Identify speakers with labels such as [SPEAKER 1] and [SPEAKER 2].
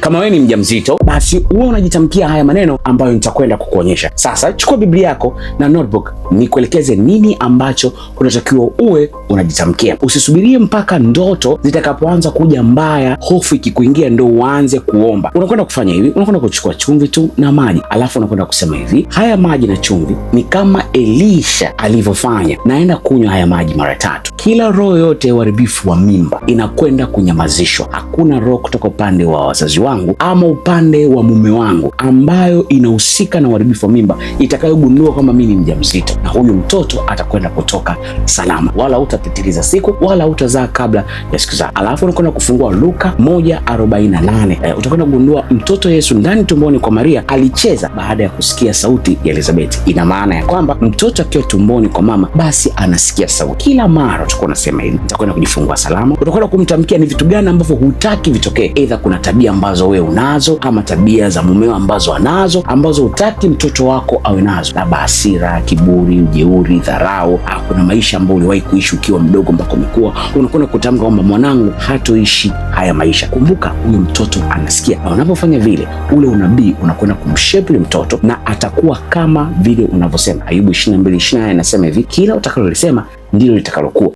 [SPEAKER 1] Kama wewe ni mjamzito, basi uwe unajitamkia haya maneno ambayo nitakwenda kukuonyesha. Sasa chukua Biblia yako na notebook, nikuelekeze nini ambacho unatakiwa uwe unajitamkia. Usisubirie mpaka ndoto zitakapoanza kuja mbaya, hofu ikikuingia ndio uanze kuomba. Unakwenda kufanya hivi, unakwenda kuchukua chumvi tu na maji, alafu unakwenda kusema hivi: haya maji na chumvi ni kama Elisha alivyofanya, naenda kunywa haya maji mara 3. Kila roho yote ya uharibifu wa mimba inakwenda kunyamazishwa. Hakuna roho kutoka upande wa wazazi wangu ama upande wa mume wangu ambayo inahusika na uharibifu wa mimba itakayogundua kwamba mimi ni mjamzito, na huyu mtoto atakwenda kutoka salama, wala utapitiliza siku wala utazaa kabla ya siku zake. Alafu unakwenda kufungua Luka 1:48. Utakwenda kugundua mtoto Yesu ndani tumboni kwa Maria alicheza baada ya kusikia sauti ya Elizabeth. Ina maana ya kwamba mtoto akiwa tumboni kwa mama basi anasikia sauti. Kila mara utakuwa unasema hivi: nitakwenda kujifungua salama. Utakwenda kumtamkia ni vitu gani ambavyo hutaki vitokee. Aidha kuna tabia ambazo wewe unazo ama tabia za mumeo ambazo anazo, ambazo hutaki mtoto wako awe nazo, labda hasira, kiburi, ujeuri, dharau. Kuna maisha ambayo uliwahi kuishi ukiwa mdogo mpaka umekuwa, unakwenda kutamka kwamba mwanangu hatoishi haya maisha. Kumbuka huyu mtoto anasikia, na unapofanya vile, ule unabii unakwenda kumshape ule mtoto na atakuwa kama vile unavyosema. Ayubu 22:28 anasema hivi: kila utakalolisema ndilo litakalokuwa.